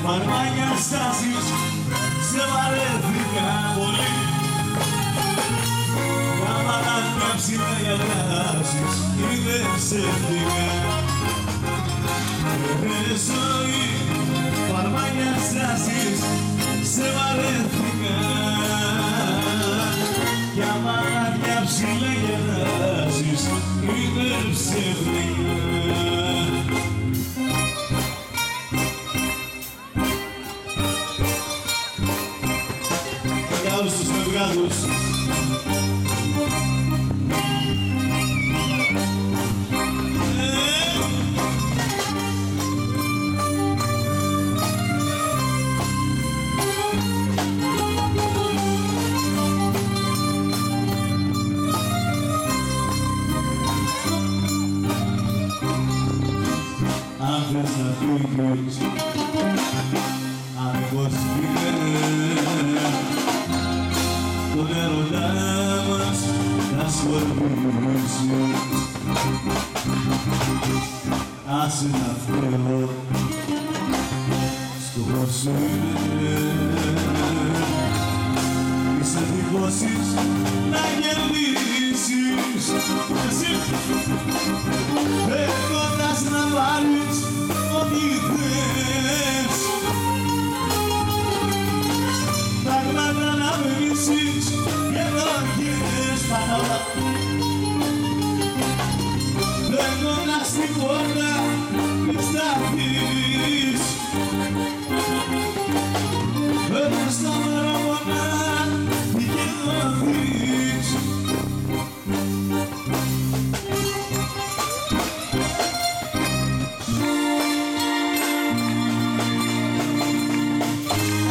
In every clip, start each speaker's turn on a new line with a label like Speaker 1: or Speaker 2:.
Speaker 1: Παρμάνια στάσεις, σε βαρέθηκα πολύ. Τα μαλάκια ψηλά γράσεις, είδε ψεύτικα. Ζωή, παρμάνια στάσεις, σε βαρέθηκα. Τα μαλάκια ψηλά γράσεις, είδε ψεύτικα. Στους μεγάλους αν θες να φύγεις, αν πως τον έρωτά μας να σκορπίσει. Άσε να φταίω, σκοπός σου είναι τις εντυπώσεις να κερδίσεις. Εσύ έχοντας να βάλεις ό,τι θες, πράγματα να βρήσεις και δοκιμές πανόλα. Λέγοντας την πόρτα μη σταθείς, μες στα μερομονά μη κερδοθείς.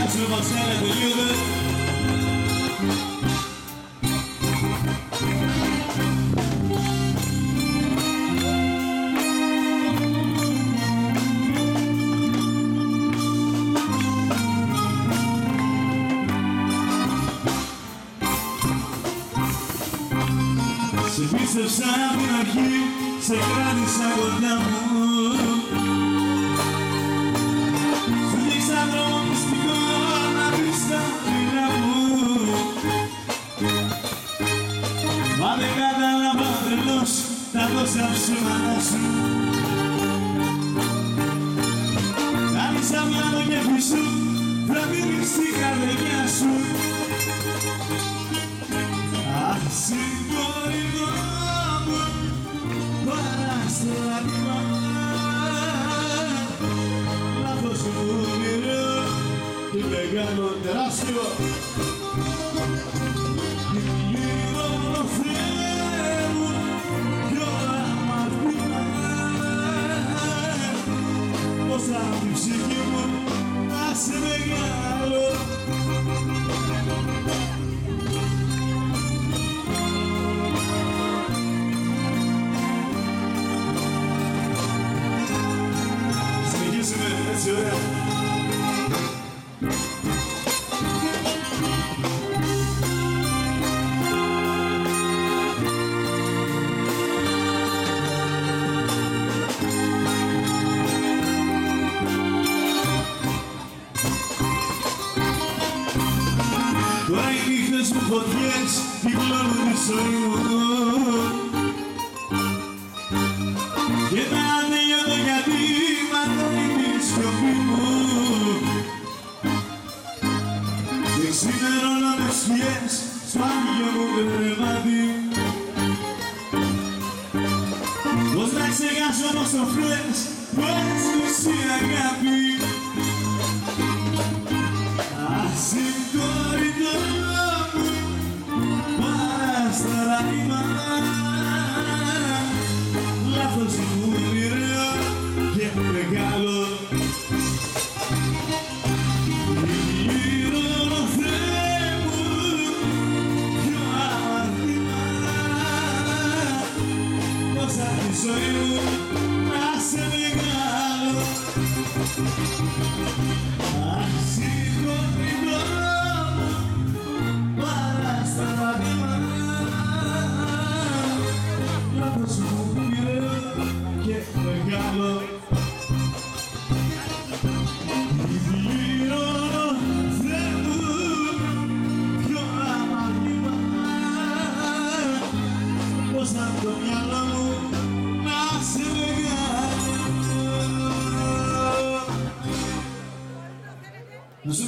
Speaker 1: Έτσι με Μαξέλε τελείωτε. Σε πίστεψα απ' την αρχή, σε κράτησα κοντά μου. Σου δείξα δρόμο μυστικό να βρεις τα όνειρά μου. Μα δεν κατάλαβα τρελός τα τόσα ψέματα σου. Άνοιξα μια το κέφι σου, θα μείνεις στην καρδιά σου. Αχ, συγχωρητό μου, παραστρατήμα, λάθος μου όνειρο, τι μεγάλο τεράστιο. Λίγο Θεέ μου, πιο αμαρτήμα, πως απ' την ψυχή μου να σε μεγάλο. Έτσι ωραία. Τώρα οι νύχτες μου φωτιές κυκλώνουν τη ζωή μου και τα ανέλειωτα γιατί ματώνει τη σιωπή μου και ξημερώνω με σκιές στο άγγιο μου κρεβάτι. Πώς να ξεχάσω πως το φλες που έσβησε η αγάπη. Ασυγχωρητό μου παραστρατήμα, λάθος μου μοιραίο και μεγάλο. Γύρω Θεέ μου πιο αμαρτήμα, Δώσα τη ζωή μου να σε μεγάλο. Ασύγχρονο παρά στα βήματα, λάθος μου πήρε και μεγάλο. Τι πληρώνω, Θεέ μου, ποιο αμαρτήμα, πως απ' το μυαλό μου να σε μεγάλο. Να σου